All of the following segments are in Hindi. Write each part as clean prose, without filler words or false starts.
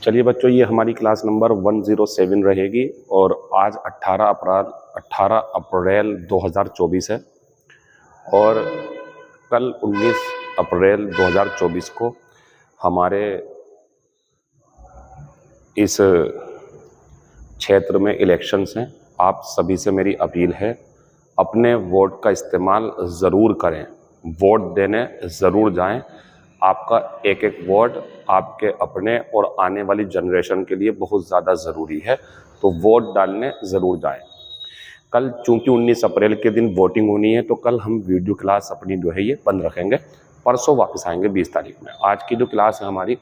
चलिए बच्चों, ये हमारी क्लास नंबर 107 रहेगी और आज 18 अप्रैल 2024 है और कल 19 अप्रैल 2024 को हमारे इस क्षेत्र में इलेक्शंस हैं। आप सभी से मेरी अपील है, अपने वोट का इस्तेमाल ज़रूर करें, वोट देने ज़रूर जाएं। आपका एक एक वोट आपके अपने और आने वाली जनरेशन के लिए बहुत ज़्यादा ज़रूरी है, तो वोट डालने ज़रूर जाएं। कल चूंकि 19 अप्रैल के दिन वोटिंग होनी है, तो कल हम वीडियो क्लास अपनी जो है ये बंद रखेंगे, परसों वापस आएंगे 20 तारीख में। आज की जो क्लास है हमारी,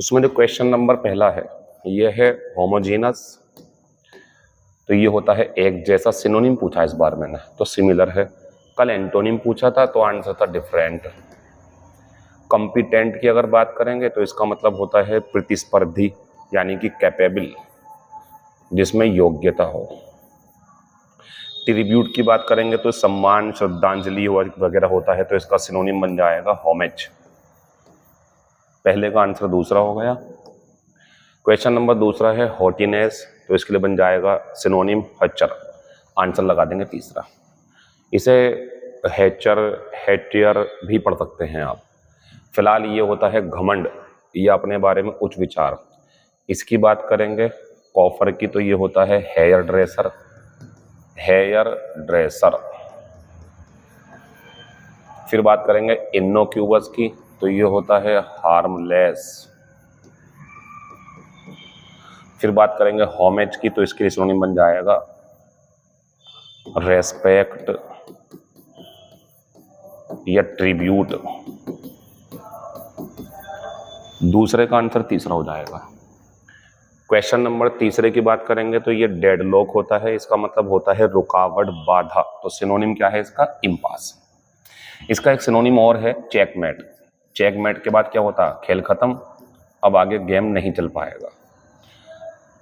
उसमें जो क्वेश्चन नंबर पहला है ये है होमोजेनस। तो ये होता है एक जैसा। सिनोनिम पूछा इस बार मैंने, तो सिमिलर है। कल एंटोनिम पूछा था तो आंसर था डिफरेंट। कॉम्पिटेंट की अगर बात करेंगे तो इसका मतलब होता है प्रतिस्पर्धी, यानी कि कैपेबल, जिसमें योग्यता हो। ट्रिब्यूट की बात करेंगे तो सम्मान, श्रद्धांजलि वगैरह होता है, तो इसका सिनोनिम बन जाएगा होमेज। पहले का आंसर दूसरा हो गया। क्वेश्चन नंबर दूसरा है हॉटीनेस, तो इसके लिए बन जाएगा सिनोनिम हच्चर। आंसर लगा देंगे तीसरा। इसे हैचर, हैटियर भी पढ़ सकते हैं आप। फिलहाल ये होता है घमंड, ये अपने बारे में उच्च विचार। इसकी बात करेंगे कॉफर की, तो ये होता है हेयर ड्रेसर, हेयर ड्रेसर। फिर बात करेंगे इनोक्यूबस की, तो ये होता है हार्मलेस। फिर बात करेंगे होमेज की, तो इसके लिए सिनोनिम बन जाएगा रेस्पेक्ट या ट्रिब्यूट। दूसरे का आंसर तीसरा हो जाएगा। क्वेश्चन नंबर तीसरे की बात करेंगे तो ये डेडलॉक होता है, इसका मतलब होता है रुकावट, बाधा। तो सिनोनिम क्या है इसका? इम्पास। इसका एक सिनोनिम और है चेकमेट। चेकमेट के बाद क्या होता है? खेल खत्म, अब आगे गेम नहीं चल पाएगा।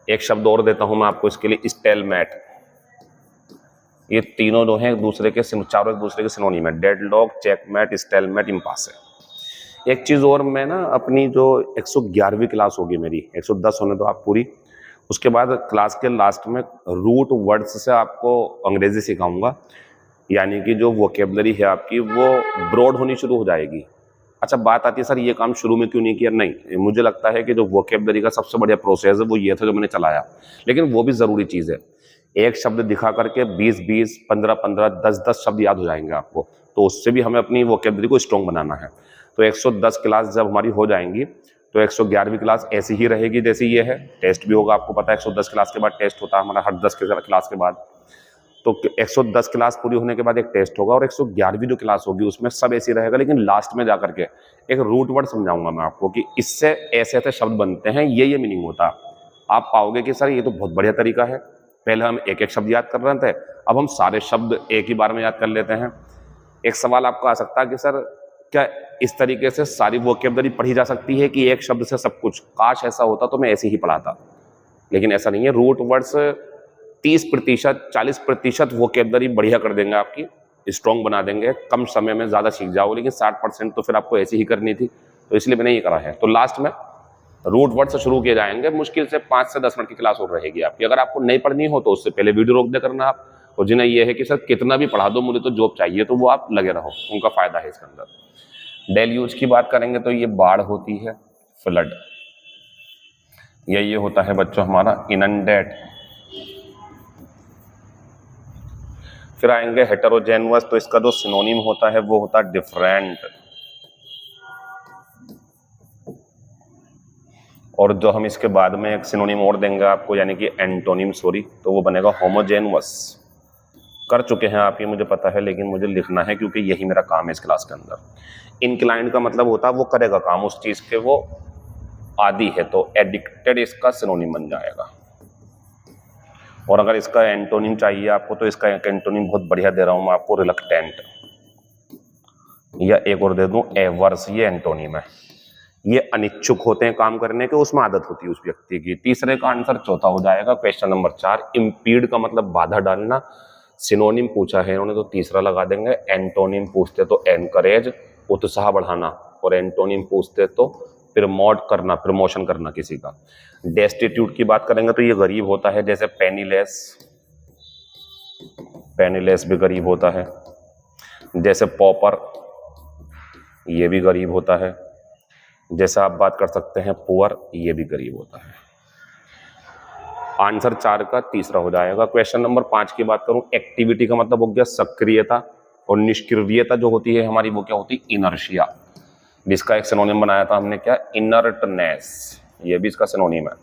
एक शब्द और देता हूं मैं आपको इसके लिए, स्टेलमेट। ये तीनों जो हैं चारों एक दूसरे के सिनोनिम है। डेडलॉक, चेकमेट, स्टेलमेट, इम्पास है। एक चीज़ और, मैं ना अपनी जो 111वीं क्लास होगी मेरी, 110 होने दो आप पूरी, उसके बाद क्लास के लास्ट में रूट वर्ड्स से आपको अंग्रेजी सिखाऊंगा, यानी कि जो वोकेबलरी है आपकी वो ब्रॉड होनी शुरू हो जाएगी। अच्छा, बात आती है सर ये काम शुरू में क्यों नहीं किया? नहीं, मुझे लगता है कि जो वोकेबलरी का सबसे बढ़िया प्रोसेस है वो ये था जो मैंने चलाया, लेकिन वो भी ज़रूरी चीज़ है। एक शब्द दिखा करके 20-20, 15-15, 10-10 शब्द याद हो जाएंगे आपको, तो उससे भी हमें अपनी वोकेबलरी को स्ट्रॉन्ग बनाना है। तो 110 क्लास जब हमारी हो जाएंगी तो 111वीं क्लास ऐसी ही रहेगी जैसी ये है। टेस्ट भी होगा, आपको पता है 110 क्लास के बाद टेस्ट होता है हमारा, हर 10 क्लास के बाद। तो 110 क्लास पूरी होने के बाद एक टेस्ट होगा, और 111वीं जो क्लास होगी उसमें सब ऐसी रहेगा, लेकिन लास्ट में जाकर के एक रूट वर्ड समझाऊंगा मैं आपको कि इससे ऐसे ऐसे शब्द बनते हैं, ये मीनिंग होता है। आप पाओगे कि सर ये तो बहुत बढ़िया तरीका है, पहले हम एक एक शब्द याद कर रहे थे, अब हम सारे शब्द एक ही बार में याद कर लेते हैं। एक सवाल आपको आ सकता है कि सर क्या इस तरीके से सारी वोकेबलरी पढ़ी जा सकती है कि एक शब्द से सब कुछ? काश ऐसा होता तो मैं ऐसे ही पढ़ाता, लेकिन ऐसा नहीं है। रूट वर्ड्स 30%, 40% वोकेबलरी बढ़िया कर देंगे, आपकी स्ट्रॉन्ग बना देंगे, कम समय में ज़्यादा सीख जाओ, लेकिन 60% तो फिर आपको ऐसी ही करनी थी, तो इसलिए मैंने ये करा है। तो लास्ट में रूट वर्ड से शुरू किए जाएंगे, मुश्किल से 5 से 10 मिनट की क्लास और रहेगी आपकी। अगर आपको नहीं पढ़नी हो तो उससे पहले वीडियो रोक दे करना आप, और जिन्हें ये है कि सर कितना भी पढ़ा दो मुझे तो जॉब चाहिए, तो वो आप लगे रहो, उनका फायदा है इसके अंदर। डेल्यूज की बात करेंगे तो ये बाढ़ होती है, फ्लड। ये होता है बच्चों हमारा इनंडेट। फिर आएंगे हेटेरोजेनस, तो इसका जो सिनोनिम होता है वो होता है डिफरेंट। और जो हम इसके बाद में एक सिनोनिम और देंगे आपको, यानी कि एंटोनिम, तो वो बनेगा होमोजेनस। कर चुके हैं आप ये मुझे पता है, लेकिन मुझे लिखना है क्योंकि यही मेरा काम है इस क्लास के अंदर। इनक्लाइंड का मतलब होता है वो करेगा काम उस चीज के, वो आदी है, तो एडिक्टेड इसका सिनोनिम बन जाएगा। और अगर इसका एंटोनिम चाहिए आपको तो इसका एंटोनिम बहुत बढ़िया दे रहा हूं मैं आपको, रिलक्टेंट। या एक और दे दूं, एवर्स, ये एंटोनिम है। ये अनिच्छुक होते हैं काम करने के, उसमें आदत होती है उस व्यक्ति की। तीसरे का आंसर चौथा हो जाएगा। क्वेश्चन नंबर 4, इम्पीड का मतलब बाधा डालना। सिनोनिम पूछा है इन्होंने तो तीसरा लगा देंगे। एंटोनिम पूछते तो एनकरेज, उत्साह बढ़ाना, और एंटोनिम पूछते तो प्रमोट करना, प्रमोशन करना किसी का। डेस्टिट्यूट की बात करेंगे तो ये गरीब होता है, जैसे पेनीलेस, पेनीलेस भी गरीब होता है। जैसे पॉपर, ये भी गरीब होता है। जैसे आप बात कर सकते हैं पुअर, ये भी गरीब होता है। आंसर 4 का तीसरा हो जाएगा। क्वेश्चन नंबर 5 की बात करूं, एक्टिविटी का मतलब हो गया सक्रियता, और निष्क्रियता जो होती है हमारी वो क्या होती है, इनर्शिया, जिसका एक सिनोनिम बनाया था हमने, क्या, इनर्टनेस। ये भी इसका सिनोनिम है,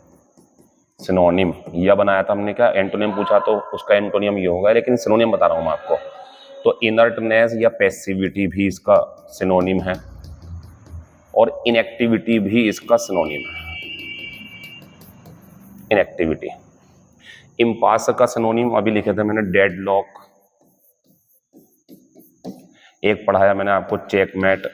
सिनोनिम यह बनाया था हमने, क्या, एंटोनिम पूछा तो उसका एंटोनिम ये होगा, लेकिन सिनोनिम बता रहा हूं मैं आपको। तो इनर्टनेस या पैसिविटी भी इसका सिनोनिम है, और इनएक्टिविटी भी इसका सिनोनिम है, इनएक्टिविटी। इम्पास का सिनोनिम अभी लिखे थे मैंने, डेडलॉक। एक पढ़ाया मैंने आपको चेकमेट,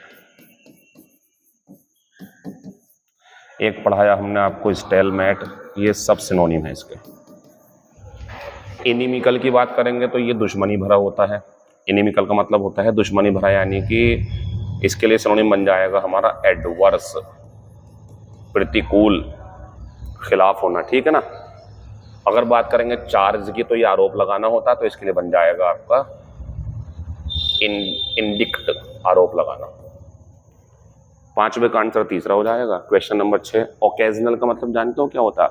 एक पढ़ाया हमने आपको स्टेलमेट, ये सब सिनोनिम है इसके। इनिमिकल की बात करेंगे तो ये दुश्मनी भरा होता है। इनिमिकल का मतलब होता है दुश्मनी भरा, यानी कि इसके लिए सिनोनिम बन जाएगा हमारा एडवर्स, प्रतिकूल, खिलाफ होना, ठीक है ना। अगर बात करेंगे चार्ज की तो ये आरोप लगाना होता है, तो इसके लिए बन जाएगा आपका इंडिक्ट, आरोप लगाना। 5वें का आंसर तीसरा हो जाएगा। क्वेश्चन नंबर 6, ओकेजनल का मतलब जानते हो क्या होता है?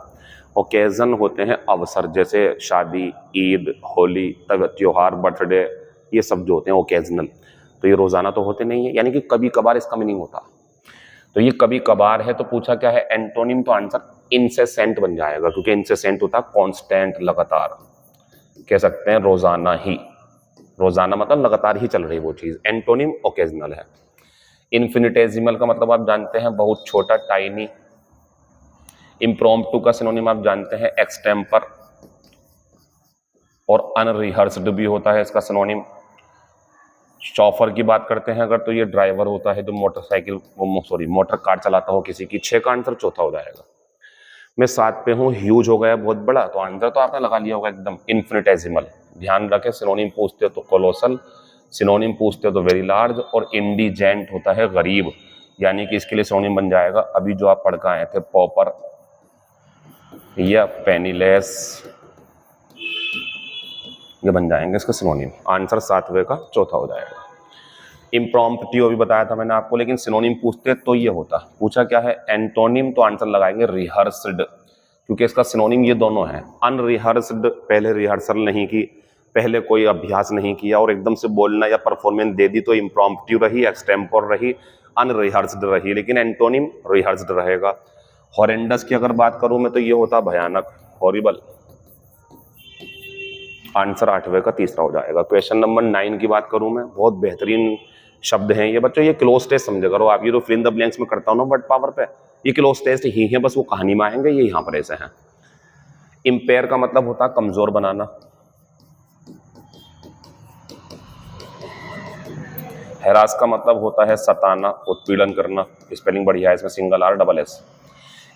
ओकेजन होते हैं अवसर, जैसे शादी, ईद, होली, त्योहार, बर्थडे, ये सब जो होते हैं ओकेजनल। तो ये रोजाना तो होते नहीं है, यानी कि कभी कभार इसका मीनिंग होता। तो ये कभी कभार है, तो पूछा क्या है एंटोनिम, तो आंसर इंसेसेंट बन जाएगा, क्योंकि इंसेसेंट होता है कांस्टेंट, लगातार, कह सकते हैं रोजाना ही, रोजाना मतलब लगातार ही चल रही वो चीज। एंटोनिम ओकेजनल है। इन्फिनिटेसिमल का मतलब आप जानते हैं बहुत छोटा, टाइनी। इम्प्रॉम्प्टू का सिनोनिम आप जानते हैं एक्सटेम्पर, और अनरिहर्स्ड भी होता है इसका सिनोनिम। शॉफर की बात करते हैं अगर, तो ये ड्राइवर होता है जो मोटर कार चलाता हो किसी की। 6 का आंसर चौथा हो जाएगा। मैं 7 पे हूँ, ह्यूज हो गया बहुत बड़ा, तो आंसर तो आपने लगा लिया होगा एकदम, इन्फिनिटेसिमल। ध्यान रखें, सिनोनिम पूछते हो तो कोलोसल, सिनोनिम पूछते हो तो वेरी लार्ज, और इंडिजेंट होता है गरीब, यानी कि इसके लिए सिनोनिम बन जाएगा अभी जो आप पढ़ कर आए थे, पॉपर या पेनीलेस, ये बन जाएंगे इसका सिनोनिम। आंसर 7वें का चौथा हो जाएगा। इम्प्रॉम्प्टू भी बताया था मैंने आपको, लेकिन सिनोनिम पूछते तो ये होता। पूछा क्या है एंटोनिम, तो आंसर लगाएंगे रिहर्स्ड, क्योंकि इसका सिनोनिम ये दोनों है। अनरिहर्स्ड, पहले रिहर्सल नहीं की, पहले कोई अभ्यास नहीं किया और एकदम से बोलना या परफॉर्मेंस दे दी, तो इम्प्रॉम्प्टू रही, एक्सटेम्पोर रही, अनरिहर्स्ड रही। लेकिन एंटोनिम रिहर्स्ड रहेगा। हॉरेंडस की अगर बात करूं मैं, तो ये होता भयानक, हॉरिबल। आंसर 8वें का तीसरा हो जाएगा। क्वेश्चन नंबर 9 की बात करूं मैं, बहुत बेहतरीन शब्द हैं ये बच्चों, ये क्लोज टेस्ट समझे करो आप। ये जो फिल इन द ब्लैंक्स में करता हूं ना वर्ड पावर पे, ये क्लोज टेस्ट ही है, बस वो कहानी में आएंगे, ये यहां पर ऐसे हैं। इम्पेयर का मतलब होता है कमजोर बनाना। हैरास का मतलब होता है सताना, उत्पीड़न करना। स्पेलिंग बढ़िया है इसमें, single R double S.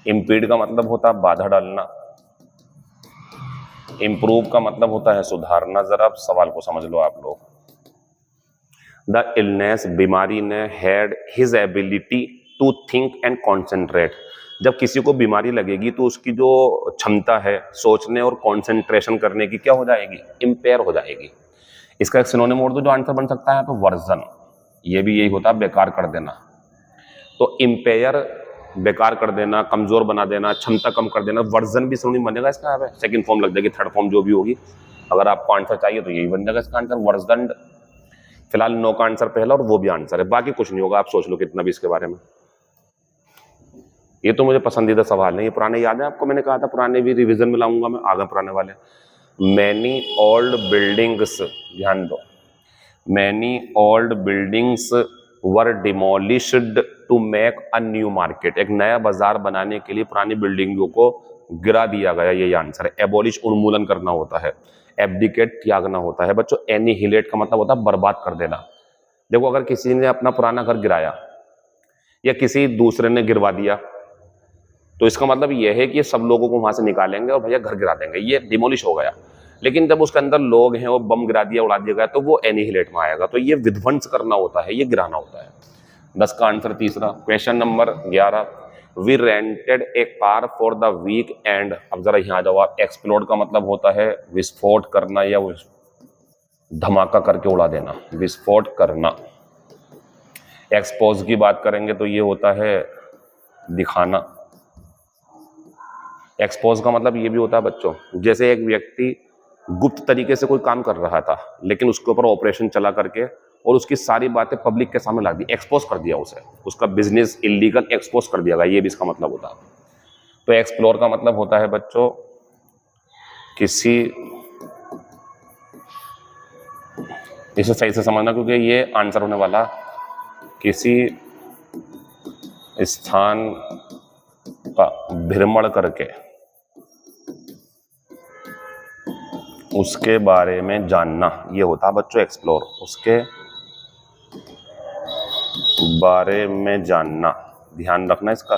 Impede का मतलब होता है बाधा डालना। इम्प्रूव का मतलब होता है सुधारना। जरा आप सवाल को समझ लो आप लोग। द इलनेस, बीमारी ने, had his ability to think and concentrate. जब किसी को बीमारी लगेगी तो उसकी जो क्षमता है सोचने और कॉन्सेंट्रेशन करने की क्या हो जाएगी, इम्पेयर हो जाएगी। इसका एक सिनोनिम और जो आंसर बन सकता है तो वर्जन, ये भी यही होता है बेकार कर देना। तो इम्पेयर बेकार कर देना, कमजोर बना देना, क्षमता कम कर देना। वर्जन भी सिनोनिम बनेगा इसका, यहाँ पे सेकंड फॉर्म लग जाएगी, थर्ड फॉर्म जो भी होगी। अगर आपको आंसर चाहिए तो यही बन जाएगा इसका आंसर, वर्जन। फिलहाल 9 का आंसर पहला और वो भी आंसर है, बाकी कुछ नहीं होगा, आप सोच लो कितना भी इसके बारे में। ये तो मुझे पसंदीदा सवाल है, ये पुराने याद है आपको, मैंने कहा था पुराने भी रिवीजन में लाऊंगा मैं, आगे पुराने वाले। मैनी ओल्ड बिल्डिंग्स, ध्यान दो, many old buildings were demolished to make a new market. एक नया बाजार बनाने के लिए पुरानी बिल्डिंगों को गिरा दिया गया, ये आंसर है। एबोलिश, उन्मूलन करना होता है। एब्डिकेट, त्यागना होता है बच्चों। एनिहिलेट का मतलब होता है बर्बाद कर देना। देखो अगर किसी ने अपना पुराना घर गिराया या किसी दूसरे ने गिरवा दिया, तो इसका मतलब यह है कि ये सब लोगों को वहां से निकालेंगे और भैया घर गिरा देंगे, ये डिमोलिश हो गया। लेकिन जब उसके अंदर लोग हैं, वो बम गिरा दिया, उड़ा दिया गया, तो वो एनिहिलेट में आएगा। तो ये विध्वंस करना होता है, ये गिराना होता है। 10 का आंसर तीसरा। Question number 11, we rented a car for the weekend. अब जरा यहाँ आ जाओ आप, एक्सप्लोड का मतलब होता है विस्फोट करना या धमाका करके उड़ा देना, विस्फोट करना। एक्सपोज की बात करेंगे तो ये होता है दिखाना। एक्सपोज का मतलब ये भी होता है बच्चों, जैसे एक व्यक्ति गुप्त तरीके से कोई काम कर रहा था लेकिन उसके ऊपर ऑपरेशन चला करके और उसकी सारी बातें पब्लिक के सामने ला दी, एक्सपोज कर दिया उसे, उसका बिजनेस इलीगल एक्सपोज कर दिया गया, ये भी इसका मतलब होता है। तो एक्सप्लोर का मतलब होता है बच्चों किसी, इसे सही से समझना क्योंकि ये आंसर होने वाला, किसी स्थान का भ्रमण करके उसके बारे में जानना, ये होता है बच्चों एक्सप्लोर, उसके बारे में जानना, ध्यान रखना इसका,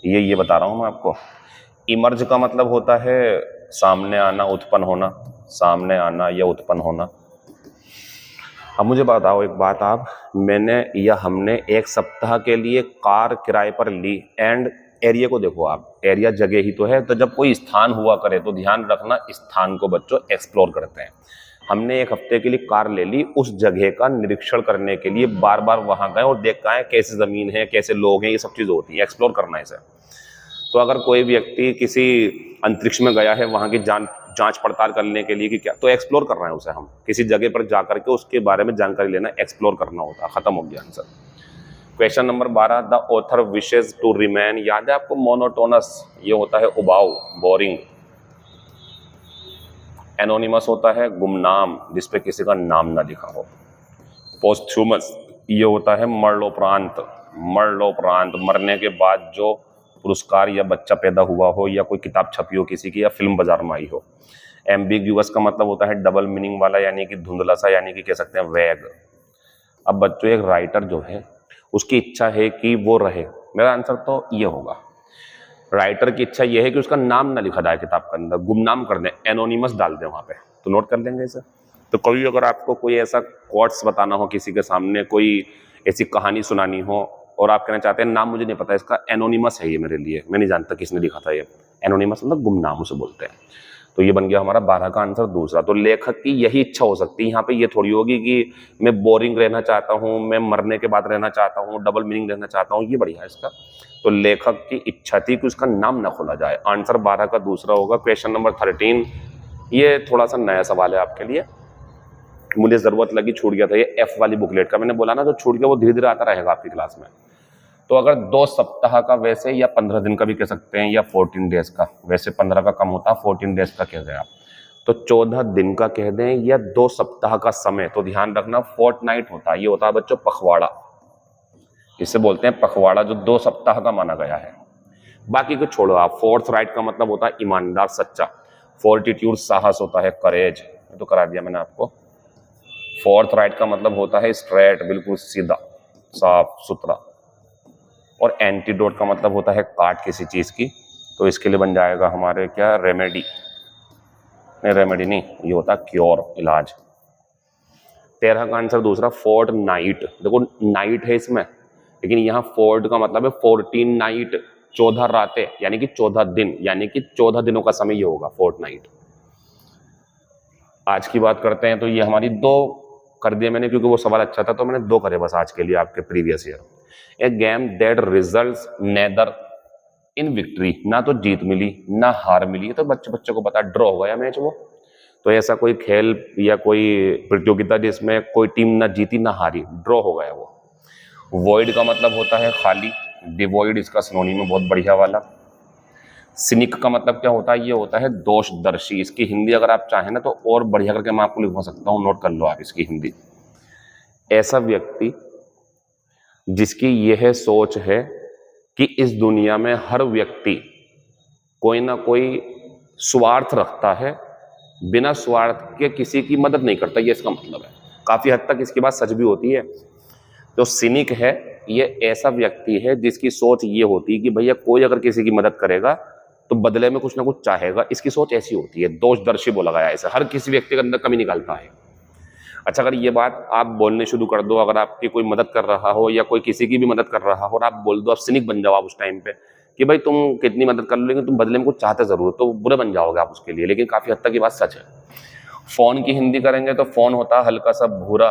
ये बता रहा हूं मैं आपको। इमर्ज का मतलब होता है सामने आना, उत्पन्न होना, सामने आना या उत्पन्न होना। अब मुझे बताओ एक बात आप, मैंने या हमने एक सप्ताह के लिए कार किराए पर ली एंड एरिया को देखो आप, एरिया जगह ही तो है, तो जब कोई स्थान हुआ करे तो ध्यान रखना स्थान को बच्चों एक्सप्लोर करते हैं। हमने एक हफ्ते के लिए कार ले ली, उस जगह का निरीक्षण करने के लिए बार बार वहां गए और देखा है कैसे जमीन है, कैसे लोग हैं, ये सब चीज होती है, एक्सप्लोर करना है इसे। तो अगर कोई व्यक्ति किसी अंतरिक्ष में गया है वहां की जांच पड़ताल करने के लिए कि क्या, तो एक्सप्लोर कर रहे हैं उसे, हम किसी जगह पर जाकर के उसके बारे में जानकारी लेना, एक्सप्लोर करना होता है। खत्म हो गया answer. Question number 12, the author wishes to remain, याद है आपको मोनोटोनस, ये होता है उबाऊ, बोरिंग। एनोनिमस होता है गुमनाम, जिसपे किसी का नाम ना लिखा हो। पोस्थ्यूमस ये होता है मरणोपरांत, मरणोपरांत मरने के बाद जो पुरस्कार या बच्चा पैदा हुआ हो या कोई किताब छपी हो किसी की या फिल्म बाजार में आई हो। एम्बिग्यूअस का मतलब होता है डबल मीनिंग वाला, यानी कि धुंधला सा, यानी कि कह सकते हैं वैग। अब बच्चों एक राइटर जो है उसकी इच्छा है कि वो रहे, मेरा आंसर तो ये होगा, राइटर की इच्छा ये है कि उसका नाम ना लिखा जाए किताब के अंदर, गुमनाम कर दें, एनोनिमस डाल दें वहां पे, तो नोट कर लेंगे इसे। तो कभी अगर आपको कोई ऐसा कोट्स बताना हो किसी के सामने, कोई ऐसी कहानी सुनानी हो और आप कहना चाहते हैं नाम मुझे नहीं पता इसका, एनोनिमस है ये मेरे लिए, मैं नहीं जानता किसने लिखा था ये, एनोनिमस मतलब गुमनाम उसे बोलते हैं। तो ये बन गया हमारा 12 का आंसर दूसरा। तो लेखक की यही इच्छा हो सकती है यहाँ पे, ये थोड़ी होगी कि मैं बोरिंग रहना चाहता हूँ, मैं मरने के बाद रहना चाहता हूँ, डबल मीनिंग रहना चाहता हूँ, ये बढ़िया है इसका। तो लेखक की इच्छा थी कि उसका नाम ना खोला जाए, आंसर 12 का दूसरा होगा। क्वेश्चन नंबर 13, ये थोड़ा सा नया सवाल है आपके लिए, मुझे जरूरत लगी, छूट गया था ये एफ वाली बुकलेट का, मैंने बोला ना जो छूट गया वो धीरे धीरे आता रहेगा आपकी क्लास में। तो अगर 2 सप्ताह का वैसे, या 15 दिन का भी कह सकते हैं, या 14 डेज का, वैसे 15 का कम होता है, 14 डेज का कह दें आप, तो 14 दिन का कह दें या 2 सप्ताह का समय, तो ध्यान रखना फोर्टनाइट होता है, ये होता है बच्चों पखवाड़ा, इसे बोलते हैं पखवाड़ा, जो 2 सप्ताह का माना गया है। बाकी को छोड़ो आप। फोर्थ राइट का मतलब होता है ईमानदार, सच्चा। फोर्टिट्यूड साहस होता है, करेज, तो करा दिया मैंने आपको। फोर्थ राइट का मतलब होता है स्ट्रेट, बिल्कुल सीधा, साफ सुथरा। और एंटीडोट का मतलब होता है काट किसी चीज की, तो इसके लिए बन जाएगा हमारे क्या, रेमेडी, नहीं रेमेडी नहीं, ये होता है क्योर, इलाज। 13 का आंसर दूसरा, फोर्ट नाइट, देखो नाइट है इसमें, लेकिन यहाँ फोर्ट का मतलब है 14 नाइट, 14 रातें, यानी कि 14 दिन, यानी कि 14 दिनों का समय ये होगा फोर्ट नाइट। आज की बात करते हैं, तो ये हमारी 2 कर दिए मैंने क्योंकि वो सवाल अच्छा था, तो मैंने 2 करे बस आज के लिए आपके previous year. A game that results neither in victory, ना तो जीत मिली ना हार मिली, तो बच्चे को पता, ड्रॉ हो गया मैच वो। तो ऐसा कोई खेल या कोई प्रतियोगिता जिसमें कोई टीम ना जीती ना हारी, ड्रॉ हो गया वो। वॉइड का मतलब होता है खाली, डिवॉइड इसका सिनोनिम है, बहुत बढ़िया वाला। सिनिक का मतलब क्या होता है, ये होता है दोषदर्शी, इसकी हिंदी अगर आप चाहें ना तो और बढ़िया करके मैं आपको लिखवा सकता हूँ, नोट कर लो आप इसकी हिंदी। ऐसा व्यक्ति जिसकी यह सोच है कि इस दुनिया में हर व्यक्ति कोई ना कोई स्वार्थ रखता है, बिना स्वार्थ के किसी की मदद नहीं करता, ये इसका मतलब है। काफी हद तक इसकी बात सच भी होती है। जो सिनिक है ये ऐसा व्यक्ति है जिसकी सोच ये होती है कि भैया कोई अगर किसी की मदद करेगा तो बदले में कुछ ना कुछ चाहेगा, इसकी सोच ऐसी होती है। दोषदर्शी बोला गया है इसे, हर किसी व्यक्ति के अंदर कमी निकालता है। अच्छा, अगर ये बात आप बोलने शुरू कर दो, अगर आपकी कोई मदद कर रहा हो या कोई किसी की भी मदद कर रहा हो और आप बोल दो, आप सिनिक बन जाओ आप उस टाइम पे कि भाई तुम कितनी मदद कर लो लेकिन तुम बदले में कुछ चाहते जरूर, तो बुरे बन जाओगे आप उसके लिए। लेकिन काफी हद तक ये बात सच है। फोन की हिंदी करेंगे तो फोन होता है हल्का सा भूरा,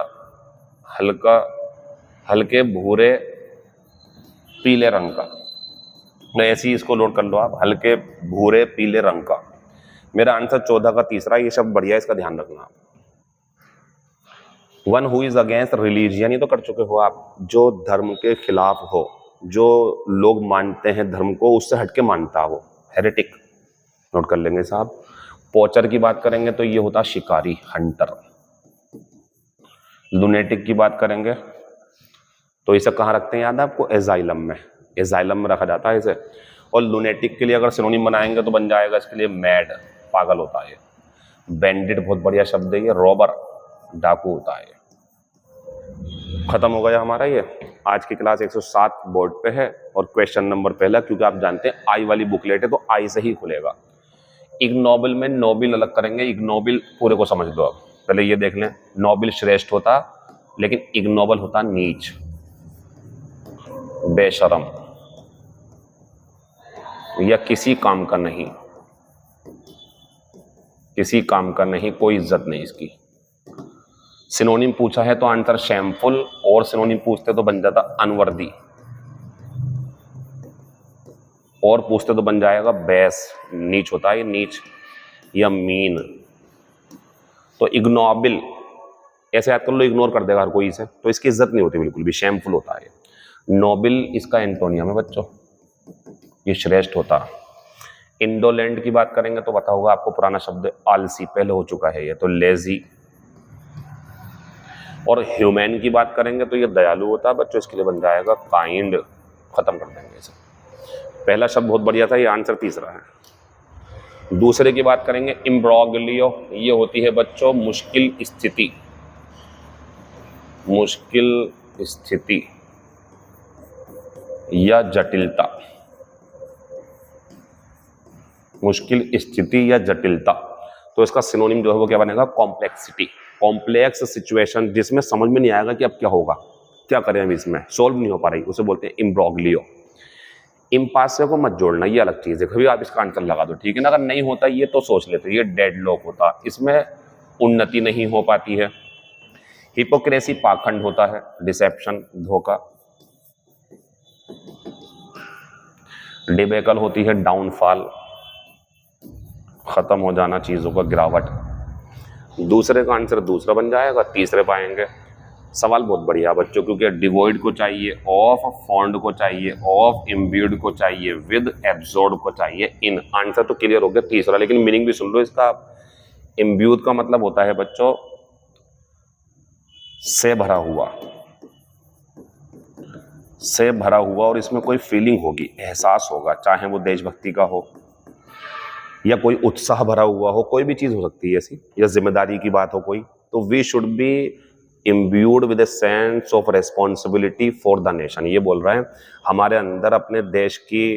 हल्के भूरे पीले रंग का। तो ऐसे ही इसको नोट कर लो आप, हल्के भूरे पीले रंग का। मेरा आंसर 14 का तीसरा, ये शब्द बढ़िया है, इसका ध्यान रखना। One who is against religion, ये तो कर चुके हो आप, जो धर्म के खिलाफ हो, जो लोग मानते हैं धर्म को उससे हटके मानता हो, हेरेटिक। नोट कर लेंगे साहब। पोचर की बात करेंगे तो ये होता शिकारी, हंटर। लुनेटिक की बात करेंगे तो इसे कहाँ रखते हैं याद है आपको? एजाइलम में, एजाइलम में रखा जाता है इसे। और लुनेटिक के लिए अगर सिनोनिम बनाएंगे तो बन जाएगा इसके लिए मैड, पागल होता है। बैंडिट बहुत बढ़िया शब्द है ये, रॉबर, डाकू होता है। खत्म हो गया हमारा ये। आज की क्लास 107 बोर्ड पे है और क्वेश्चन नंबर पहला, क्योंकि आप जानते हैं आई वाली बुकलेट है तो आई से ही खुलेगा। इग्नोबल में नोबिल अलग करेंगे, इग्नोबिल पूरे को समझ लो अब। पहले ये देख लें, नोबिल श्रेष्ठ होता, लेकिन इग्नोबल होता नीच, बेशरम, या किसी काम का नहीं, किसी काम का नहीं, कोई इज्जत नहीं इसकी। सिनोनिम पूछा है तो आंसर शैमफुल, और सिनोनिम पूछते तो बन जाता अनवर्दी, और पूछते तो बन जाएगा बेस, नीच होता है ये, नीच या मीन। तो इग्नोबिल ऐसे याद कर लो, इग्नोर कर देगा हर कोई इसे, तो इसकी इज्जत नहीं होती बिल्कुल भी, शैमफुल होता है। नोबिल इसका एंटोनियम है बच्चों, ये श्रेष्ठ होता। इंडोलेंट की बात करेंगे तो पता होगा आपको, पुराना शब्द आलसी, पहले हो चुका है ये, तो लेजी। और ह्यूमैन की बात करेंगे तो ये दयालु होता है बच्चों, इसके लिए बन जाएगा काइंड। खत्म कर देंगे इसे। पहला शब्द बहुत बढ़िया था, ये आंसर तीसरा है। दूसरे की बात करेंगे, इम्ब्रोग्लियो, ये होती है बच्चों मुश्किल स्थिति, मुश्किल स्थिति या जटिलता, मुश्किल स्थिति या जटिलता। तो इसका सिनोनिम जो है वो क्या बनेगा? कॉम्प्लेक्सिटी, कॉम्प्लेक्स सिचुएशन जिसमें समझ में नहीं आएगा कि अब क्या होगा, क्या करें हम, इसमें सॉल्व नहीं हो पा रही, उसे बोलते हैं इम्ब्रोग्लियो। इम्पासियो को मत जोड़ना, ये अलग चीज है, कभी आप इसका आंसर लगा दो, ठीक है ना। अगर नहीं होता ये तो सोच लेते, ये डेडलॉक होता, इसमें उन्नति नहीं हो पाती है। हिपोक्रेसी पाखंड होता है, डिसेप्शन, धोखा। डिबेकल होती है डाउनफॉल, खत्म हो जाना चीजों का, गिरावट। दूसरे का आंसर दूसरा बन जाएगा, तीसरे पाएंगे। सवाल बहुत बढ़िया बच्चों, क्योंकि डिवॉइड को चाहिए ऑफ, फॉन्ड को चाहिए ऑफ, इम्ब्यूड को चाहिए विद, एब्जॉर्ब को चाहिए इन। आंसर तो क्लियर हो गया तीसरा, लेकिन मीनिंग भी सुन लो इसका। इम्ब्यूड का मतलब होता है बच्चों से भरा हुआ, से भरा हुआ, और इसमें कोई फीलिंग होगी, एहसास होगा, चाहे वो देशभक्ति का हो या कोई उत्साह भरा हुआ हो, कोई भी चीज हो सकती है ऐसी, या जिम्मेदारी की बात हो कोई। तो we should be imbued with a sense of responsibility for the nation. ये बोल रहे हैं हमारे अंदर अपने देश की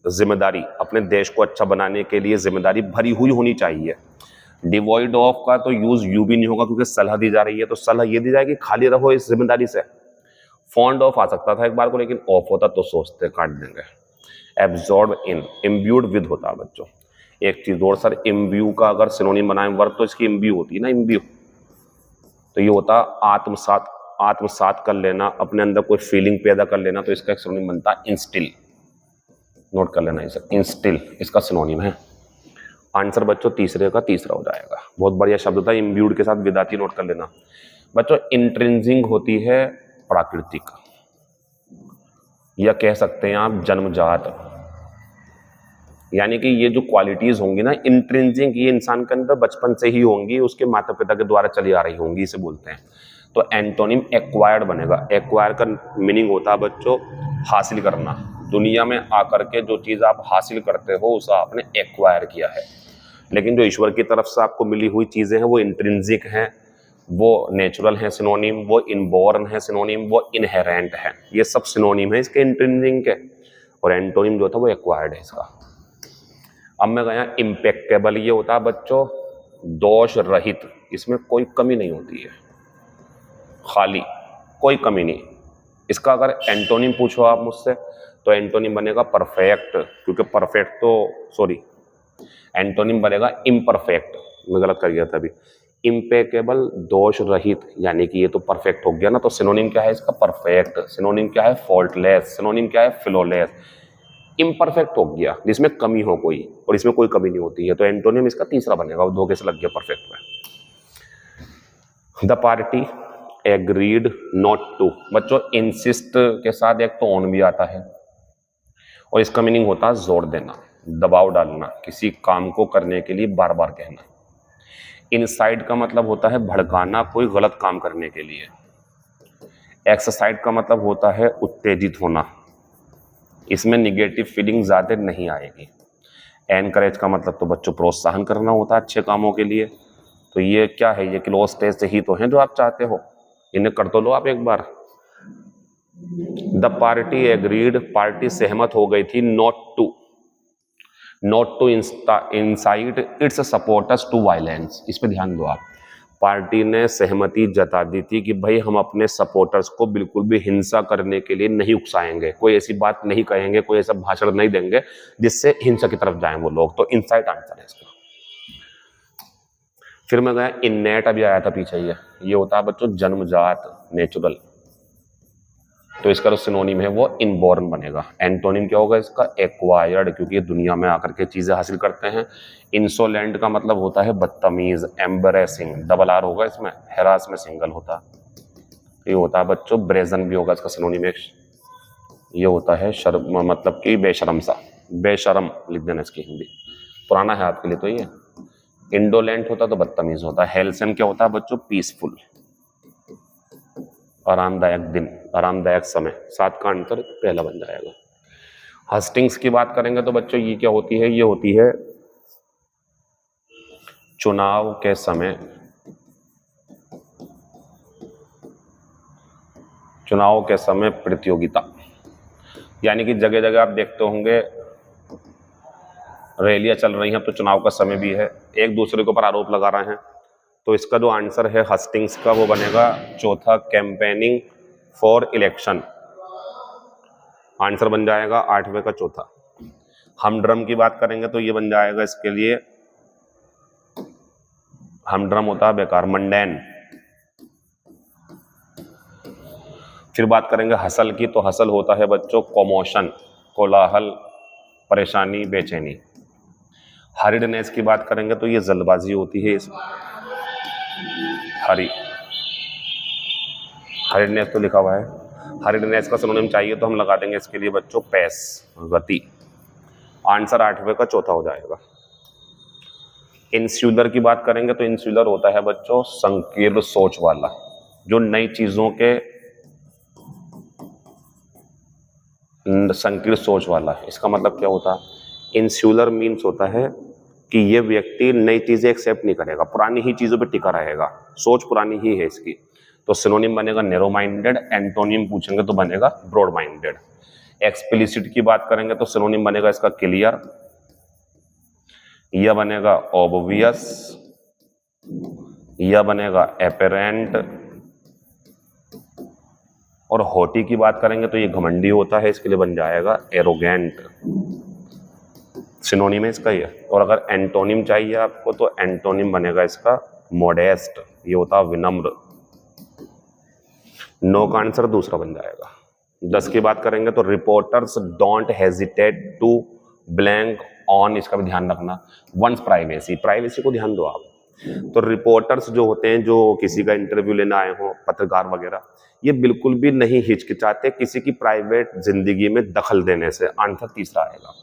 जिम्मेदारी, अपने देश को अच्छा बनाने के लिए जिम्मेदारी भरी हुई होनी चाहिए। डिवॉइड ऑफ का तो यूज यू भी नहीं होगा, क्योंकि सलाह दी जा रही है, तो सलाह ये दी जाएगी खाली रहो इस जिम्मेदारी से। फॉन्ड ऑफ आ सकता था एक बार को, लेकिन ऑफ होता तो सोचते काट देंगे। एब्जॉर्ब इन, इम्ब्यूड विद होता है बच्चों। एक चीज और सर, इम्ब्यू का अगर सिनोनिम बनाए वर्ब तो इसकी इम्ब्यू होती है ना, इम्ब्यू, तो ये होता आत्मसात, आत्मसात कर लेना, अपने अंदर कोई फीलिंग पैदा कर लेना, तो इसका एक सिनोनिम बनता है इंस्टिल। नोट कर लेना इसे, इंस्टिल इसका सिनोनिम है। आंसर बच्चों तीसरे का तीसरा हो जाएगा। बहुत बढ़िया शब्द था, इम्ब्यूड के साथ विदाती नोट कर लेना बच्चों। इंट्रिंसिक होती है प्राकृतिक, या कह सकते हैं आप जन्मजात, यानी कि ये जो क्वालिटीज होंगी ना इंट्रिंसिक, ये इंसान के अंदर बचपन से ही होंगी, उसके माता पिता के द्वारा चली आ रही होंगी, इसे बोलते हैं। तो एंटोनिम एक्वायर्ड बनेगा। एक्वायर का मीनिंग होता है बच्चों हासिल करना, दुनिया में आकर के जो चीज आप हासिल करते हो उसे आपने एक्वायर किया है। लेकिन जो ईश्वर की तरफ से आपको मिली हुई चीजें हैं वो इंट्रिंसिक हैं, वो नेचुरल है सिनोनिम, वो इनबॉर्न है सिनोनिम, वो इनहेरेंट है, ये सब सिनोनिम है इसके इंट्रिंसिक के। और एंटोनिम जो था वो एक्वायर्ड है इसका। अब मैं गया इम्पेक्टेबल, ये होता है बच्चों दोष रहित, इसमें कोई कमी नहीं होती है। खाली, कोई कमी नहीं। इसका अगर एंटोनिम पूछो आप मुझसे तो एंटोनिम बनेगा परफेक्ट, क्योंकि परफेक्ट तो सॉरी एंटोनिम बनेगा इम्परफेक्ट, मैं गलत कर गया था अभी। इम्पेकेबल, दोष रहित, यानी कि ये तो परफेक्ट हो गया ना, तो सिनोनिम क्या है इसका? परफेक्ट। सिनोनिम क्या है? फॉल्टलेस। सिनोनिम क्या है? फ्लॉलेस। इम्परफेक्ट हो गया जिसमें कमी हो कोई, और इसमें कोई कमी नहीं होती है, तो एंटोनिम इसका तीसरा बनेगा। वो धोखे से लग गया परफेक्ट में। The party agreed not to, बच्चों इंसिस्ट के साथ एक तो ऑन भी आता है, और इसका मीनिंग होता है जोर देना, दबाव डालना, किसी काम को करने के लिए बार बार कहना। इनसाइड का मतलब होता है भड़काना कोई गलत काम करने के लिए। एक्सरसाइड का मतलब होता है उत्तेजित होना, इसमें निगेटिव फीलिंग ज़्यादा नहीं आएगी। एनकरेज का मतलब तो बच्चों प्रोत्साहन करना होता है अच्छे कामों के लिए। तो ये क्या है? ये क्लोज टेस्ट ही तो हैं जो आप चाहते हो, इन्हें कर तो लो आप एक बार। द पार्टी एग्रीड, पार्टी सहमत हो गई थी, not to incite its supporters to violence. इस पे ध्यान दो आप। पार्टी ने सहमति जता दी थी कि भाई हम अपने सपोर्टर्स को बिल्कुल भी हिंसा करने के लिए नहीं उकसाएंगे, कोई ऐसी बात नहीं कहेंगे, कोई ऐसा भाषण नहीं देंगे जिससे हिंसा की तरफ जाएं वो लोग। तो इंसाइट आंसर है इसका। फिर मैं गया इननेट, अभी आया था पीछे, ये होता है बच्चों जन्मजात, नेचुरल। तो इसका जो सिनोनिम है वो इनबॉर्न बनेगा। एंटोनिम क्या होगा इसका? एक्वायर्ड, क्योंकि ये दुनिया में आकर के चीजें हासिल करते हैं। इंसोलेंट का मतलब होता है बदतमीज, एम्बरेसिंग, डबल आर होगा इसमें, हेरास में सिंगल होता। ये होता है बच्चों ब्रेजन भी होगा इसका सिनोनिम। ये होता है शर्म, मतलब कि बेशरम सा, बेशरम लिख देना इसकी हिंदी, पुराना है आपके लिए तो ये। इंडोलेंट होता तो बदतमीज होता। हेल्सन क्या होता है बच्चों? पीसफुल, आरामदायक दिन, आरामदायक समय। 7 का आंसर पहला बन जाएगा। हस्टिंग्स की बात करेंगे तो बच्चों ये क्या होती है? ये होती है चुनाव के समय, चुनाव के समय प्रतियोगिता, यानी कि जगह जगह आप देखते होंगे रैलियां चल रही हैं, तो चुनाव का समय भी है, एक दूसरे के ऊपर आरोप लगा रहे हैं। तो इसका जो आंसर है हस्टिंग्स का वो बनेगा चौथा, कैंपेनिंग फॉर इलेक्शन। आंसर बन जाएगा 8वें का चौथा। हमड्रम की बात करेंगे तो ये बन जाएगा इसके लिए, हमड्रम होता है बेकार, मंडेन। फिर बात करेंगे हसल की, तो हसल होता है बच्चों कॉमोशन, कोलाहल, परेशानी, बेचैनी। हरिडनेस की बात करेंगे तो ये जल्दबाजी होती है इसमें, हरिडनेस तो लिखा हुआ है। हरिडनेस का सिनोनिम चाहिए तो हम लगा देंगे इसके लिए बच्चों पेस, गति। आंसर 8वें का चौथा हो जाएगा। इंस्यूलर की बात करेंगे तो इंस्यूलर होता है बच्चों संकीर्ण सोच वाला, जो नई चीजों के संकीर्ण सोच वाला है। इसका मतलब क्या होता है? इंस्यूलर मीन्स होता है कि ये व्यक्ति नई चीजें एक्सेप्ट नहीं करेगा, पुरानी ही चीजों पे टिका रहेगा, सोच पुरानी ही है इसकी। तो सिनोनिम बनेगा नैरो माइंडेड। एंटोनिम पूछेंगे तो बनेगा ब्रॉड माइंडेड। एक्सप्लिसिट की बात करेंगे तो सिनोनिम बनेगा इसका क्लियर, यह बनेगा ऑब्वियस, यह बनेगा एपेरेंट, और हॉटी की बात करेंगे तो ये घमंडी होता है, इसके लिए बन जाएगा एरोगेंट। सिनोनिम है इसका ये। और अगर एंटोनिम चाहिए आपको तो एंटोनिम बनेगा इसका मोडेस्ट, ये होता है विनम्र। 9 का आंसर दूसरा बन जाएगा। 10 की बात करेंगे तो reporters don't hesitate to blank on, इसका भी ध्यान रखना, वंस प्राइवेसी, प्राइवेसी को ध्यान दो आप। तो रिपोर्टर्स जो होते हैं, जो किसी का इंटरव्यू लेना आए हो, पत्रकार वगैरह, ये बिल्कुल भी नहीं हिचकिचाते किसी की प्राइवेट जिंदगी में दखल देने से। आंसर तीसरा आएगा।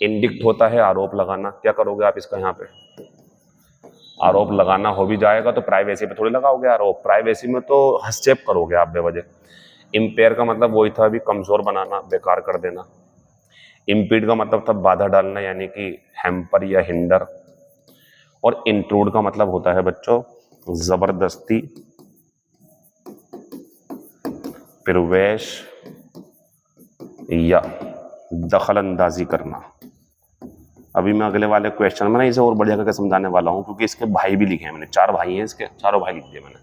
इंडिक्ट होता है आरोप लगाना, क्या करोगे आप इसका? यहाँ पे आरोप लगाना हो भी जाएगा तो प्राइवेसी पे थोड़ी लगाओगे आरोप, प्राइवेसी में तो हस्तक्षेप करोगे आप बेवजह। इम्पेयर का मतलब वही था अभी, कमजोर बनाना, बेकार कर देना। इम्पीड का मतलब था बाधा डालना, यानी कि हैम्पर या हिंडर। और इंट्रूड का मतलब होता है बच्चों जबरदस्ती, प्रवेश या दखल अंदाजी करना। अभी मैं अगले वाले क्वेश्चन में ना इसे और बढ़िया करके समझाने वाला हूं, क्योंकि इसके भाई भी लिखे हैं मैंने, 4 भाई हैं इसके, चारों भाई लिख दिए मैंने।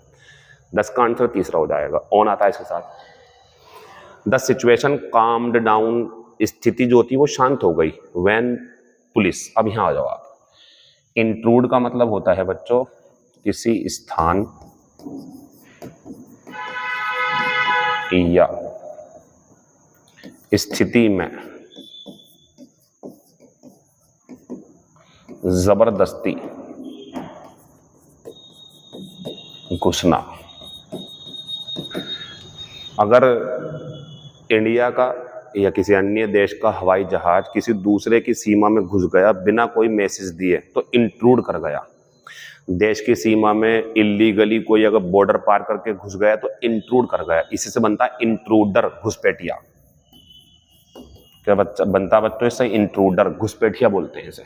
10 का आंसर तीसरा हो जाएगा, ऑन आता है इसके साथ। द सिचुएशन काम्ड डाउन, स्थिति जो होती है वो शांत हो गई, व्हेन पुलिस। अब यहां आ जाओ आप। इंट्रूड का मतलब होता है बच्चों किसी स्थान या स्थिति में जबरदस्ती घुसना। अगर इंडिया का या किसी अन्य देश का हवाई जहाज किसी दूसरे की सीमा में घुस गया बिना कोई मैसेज दिए तो इंट्रूड कर गया। देश की सीमा में इलीगली कोई अगर बॉर्डर पार करके घुस गया तो इंट्रूड कर गया। इसी से बनता है इंट्रूडर, घुसपैठिया। क्या बच्चा बनता बच्चों इससे? इंट्रूडर, घुसपैठिया बोलते हैं इसे।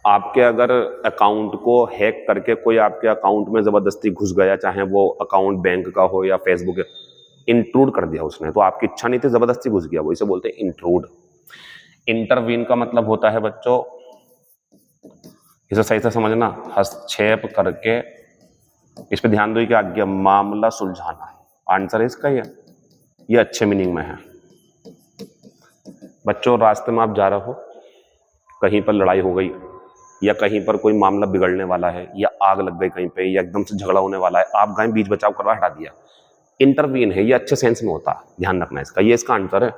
आपके अगर अकाउंट को हैक करके कोई आपके अकाउंट में जबरदस्ती घुस गया, चाहे वो अकाउंट बैंक का हो या फेसबुक, इंट्रूड कर दिया उसने, तो आपकी इच्छा नहीं थी, जबरदस्ती घुस गया, वो इसे बोलते हैं इंट्रूड। इंटरवीन का मतलब होता है बच्चों, इसे सही से समझना, हस्तक्षेप करके, इस पे ध्यान दो कि आज्ञा, मामला सुलझाना। आंसर है इसका ये अच्छे मीनिंग में है बच्चों। रास्ते में आप जा रहे हो, कहीं पर लड़ाई हो गई या कहीं पर कोई मामला बिगड़ने वाला है या आग लग गई कहीं पे या एकदम से झगड़ा होने वाला है, आप गए बीच बचाव करवा हटा दिया, इंटरवीन है। ये अच्छे सेंस में होता है, ध्यान रखना इसका, ये इसका आंसर है।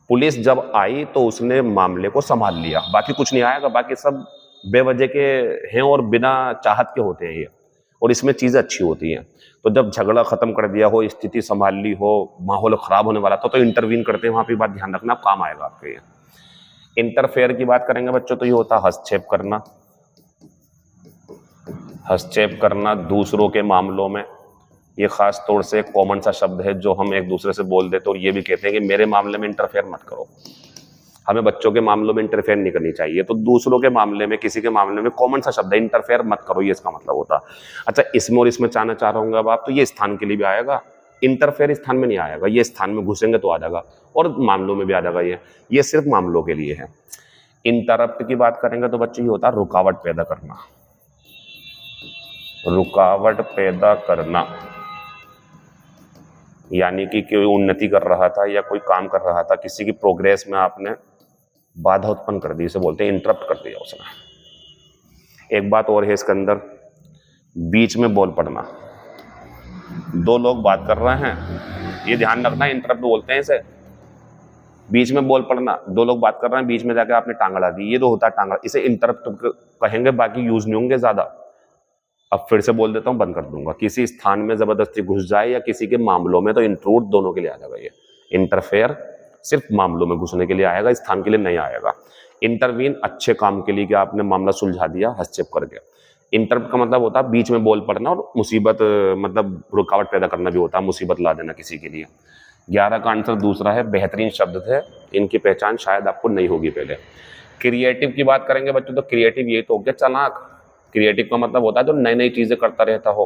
पुलिस जब आई तो उसने मामले को संभाल लिया, बाकी कुछ नहीं आएगा, बाकी सब बेवजह के हैं और बिना चाहत के होते हैं ये, और इसमें चीजें अच्छी होती हैं। तो जब झगड़ा खत्म कर दिया हो, स्थिति संभाल ली हो, माहौल खराब होने वाला था तो इंटरवीन करते हैं, वहां पे बात ध्यान रखना, काम आएगा आपके। ये इंटरफेयर की बात करेंगे बच्चों तो ये होता है हस्तक्षेप करना। हस्तक्षेप करना दूसरों के मामलों में, ये खास तौर से एक कॉमन सा शब्द है जो हम एक दूसरे से बोल देते और ये भी कहते हैं कि मेरे मामले में इंटरफेयर मत करो। हमें बच्चों के मामलों में इंटरफेयर नहीं करनी चाहिए, तो दूसरों के मामले में, किसी के मामले में कॉमन सा शब्द है, इंटरफेयर मत करो, ये इसका मतलब होता। अच्छा, इसमें और इसमें चाहना चाह रहा हूँ अब आप, तो ये स्थान के लिए भी आएगा, इंटरफेयर स्थान में नहीं आएगा, ये स्थान में घुसेंगे तो आ जाएगा, और मामलों में भी आ जाएगा। ये सिर्फ मामलों के लिए है। इंटरप्ट की बात करेंगे तो बच्चों ये होता है रुकावट पैदा करना। रुकावट पैदा करना यानी कि कोई उन्नति कर रहा था या कोई काम कर रहा था, किसी की प्रोग्रेस में आपने बाधा उत्पन्न कर दी, इसे बोलते हैं इंटरप्ट कर दिया उसने। एक बात और है इसके अंदर, बीच में बोल पड़ना। दो लोग बात कर रहे हैं, ये ध्यान रखना, इंटरप्ट बोलते हैं इसे। बीच में बोल पड़ना, दो लोग बात कर रहे हैं, बीच में जाके आपने टांग अड़ा दी, ये तो होता है टांग, इसे इंटरप्ट कहेंगे, बाकी यूज नहीं होंगे ज्यादा। अब फिर से बोल देता हूं, बंद कर दूंगा। किसी स्थान में जबरदस्ती घुस जाए या किसी के मामलों में, तो इंट्रूड दोनों के लिए आ जाएगा। ये इंटरफेयर सिर्फ मामलों में घुसने के लिए आएगा, स्थान के लिए नहीं आएगा। इंटरवीन अच्छे काम के लिए, कि आपने मामला सुलझा दिया हस्तक्षेप करके। इंटरप्ट का मतलब होता है बीच में बोल पड़ना, और मुसीबत मतलब रुकावट पैदा करना भी होता है, मुसीबत ला देना किसी के लिए। 11 का आंसर दूसरा है। बेहतरीन शब्द थे, इनकी पहचान शायद आपको नहीं होगी पहले। क्रिएटिव की बात करेंगे बच्चों तो क्रिएटिव ये तो हो गया चालाक। क्रिएटिव का मतलब होता है जो नई नई चीजें करता रहता हो।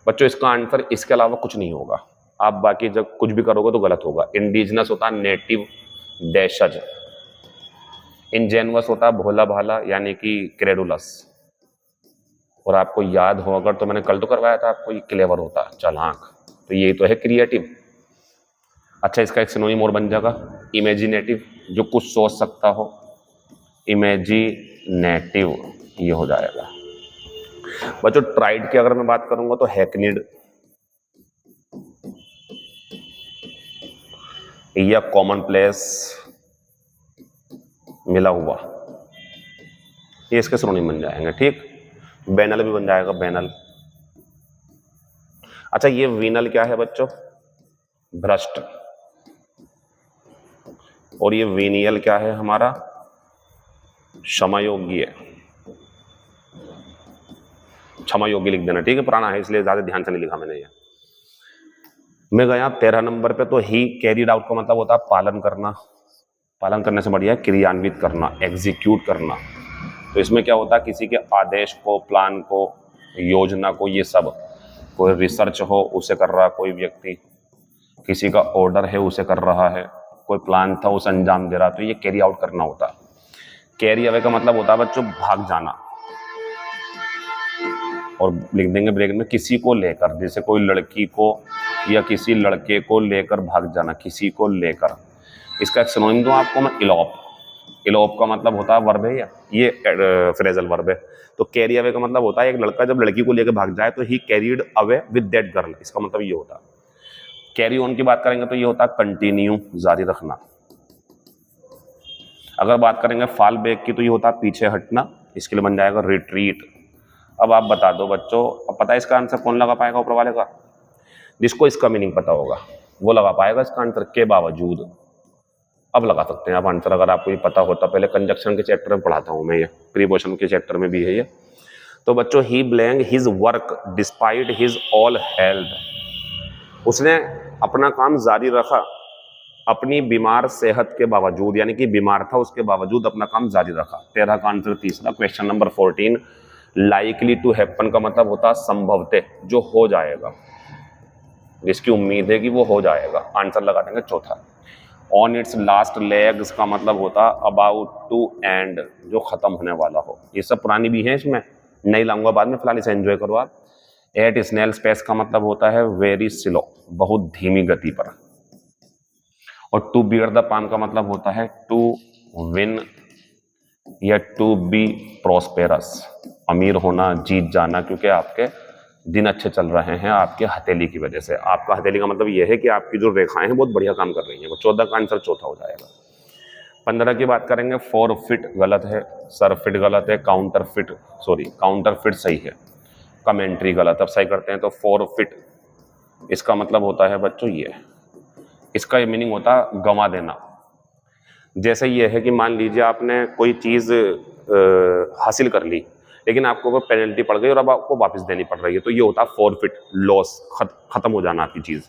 बच्चों इसका आंसर इसके अलावा कुछ नहीं होगा, आप बाकी जब कुछ भी करोगे तो गलत होगा। इंडिजिनस होता है नेटिव देशज। इंजेनुअस होता है भोला भाला, यानी कि क्रेडुलस। और आपको याद हो अगर तो मैंने कल तो करवाया था आपको, ये क्लेवर होता है चालाक। तो ये तो है क्रिएटिव। अच्छा, इसका एक सिनोनिम और बन जाएगा इमेजिनेटिव, जो कुछ सोच सकता हो, इमेजिनेटिव ये हो जाएगा। बच्चों ट्राइड की अगर मैं बात करूंगा तो हैकनीड या कॉमन प्लेस, मिला हुआ, ये इसके सिनोनिम बन जाएंगे। ठीक, बैनल भी बन जाएगा, बैनल। अच्छा, ये वीनल क्या है बच्चों? भ्रष्ट। और ये वीनियल क्या है हमारा? क्षमायोग्य। क्षमा योग्य लिख देना, ठीक है, पुराना है इसलिए ज्यादा ध्यान से नहीं लिखा मैंने ये। मैं गया 13 नंबर पे, तो ही कैरीड आउट का मतलब होता है पालन करना। पालन करने से बढ़िया है क्रियान्वित करना, एग्जीक्यूट करना। तो इसमें क्या होता है, किसी के आदेश को, प्लान को, योजना को, ये सब, कोई रिसर्च हो उसे कर रहा कोई व्यक्ति, किसी का ऑर्डर है उसे कर रहा है, कोई प्लान था उसे अंजाम दे रहा, तो ये कैरी आउट करना होता है। कैरी अवे का मतलब होता है बच्चों भाग जाना, और लिख देंगे ब्रैकेट में किसी को लेकर, जैसे कोई लड़की को या किसी लड़के को लेकर भाग जाना, किसी को लेकर। इसका एक सिनोनिम दूं आपको मैं, इलॉप। इलॉप का मतलब होता है वर्ब है, या ये फ्रेजल वर्ब है। तो कैरी अवे का मतलब होता है एक लड़का जब लड़की को लेकर भाग जाए तो he carried away with that girl, इसका मतलब ये होता है। कैरी ऑन की बात करेंगे तो ये होता है कंटिन्यू, जारी रखना। अगर बात करेंगे फॉल बैक की तो ये होता है पीछे हटना, इसके लिए बन जाएगा रिट्रीट। अब आप बता दो बच्चों, अब पता है इसका आंसर कौन लगा पाएगा ऊपर वाले का? जिसको इसका मीनिंग पता होगा वो लगा पाएगा इसका आंसर के बावजूद। अब लगा सकते हैं आप आंसर, अगर आपको ये पता होता। पहले कंजक्शन के चैप्टर में पढ़ाता हूं मैं, ये प्रीपोजिशन के चैप्टर में भी है ये। तो बच्चों, he blank his work despite his all health, उसने अपना काम जारी रखा अपनी बीमार सेहत के बावजूद, यानी कि बीमार था उसके बावजूद अपना काम जारी रखा। 13 का आंसर तीसरा। Question number 14, likely to happen का मतलब होता है संभवतः, जो हो जाएगा, जिसकी उम्मीद है कि वो हो जाएगा। आंसर लगा देंगे चौथा। ऑन इट्स लास्ट लेग्स का मतलब होता अबाउट टू एंड, जो खत्म होने वाला हो। ये सब पुरानी भी है, इसमें नहीं लाऊंगा बाद में, फिलहाल इसे एंजॉय करो आप। एट स्नेल स्पेस का मतलब होता है वेरी स्लो, बहुत धीमी गति पर। और टू बियर द पाम का मतलब होता है टू विन या टू बी प्रोस्पेरस, अमीर होना, जीत जाना, क्योंकि आपके दिन अच्छे चल रहे हैं आपके हथेली की वजह से। आपका हथेली का मतलब यह है कि आपकी जो रेखाएं हैं बहुत बढ़िया काम कर रही हैं। वो 14 का आंसर चौथा हो जाएगा। 15 की बात करेंगे, फॉरफिट गलत है, सरफिट गलत है, काउंटरफिट सही है, कमेंट्री गलत। अब सही करते हैं तो फॉरफिट, इसका मतलब होता है बच्चों ये, इसका ये मीनिंग होता है गंवा देना। जैसे ये है कि मान लीजिए आपने कोई चीज़ हासिल कर ली लेकिन आपको वो पेनल्टी पड़ गई और अब आपको वापस देनी पड़ रही है, तो ये होता है फॉरफिट, लॉस, खत्म हो जाना आपकी चीज़।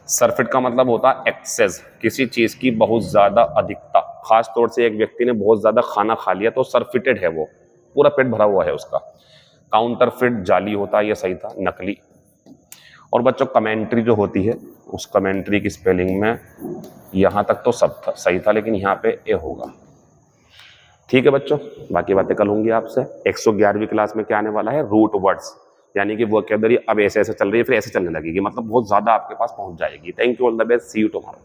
सरफिट का मतलब होता है एक्सेस, किसी चीज़ की बहुत ज़्यादा अधिकता। खास तौर से एक व्यक्ति ने बहुत ज़्यादा खाना खा लिया तो सरफिटेड है, वो पूरा पेट भरा हुआ है उसका। काउंटरफिट जाली होता है, ये सही था, नकली। और बच्चों, कमेंट्री जो होती है, उस कमेंट्री की स्पेलिंग में यहाँ तक तो सब था, सही था, लेकिन यहाँ पे ए होगा। ठीक है बच्चों, बाकी बातें कल होंगी आपसे। 111वीं क्लास में क्या आने वाला है? रूट वर्ड्स, यानी कि वोकैबुलरी अब ऐसे ऐसे चल रही है फिर ऐसे चलने लगेगी, मतलब बहुत ज़्यादा आपके पास पहुँच जाएगी। Thank you, all the best, see you tomorrow.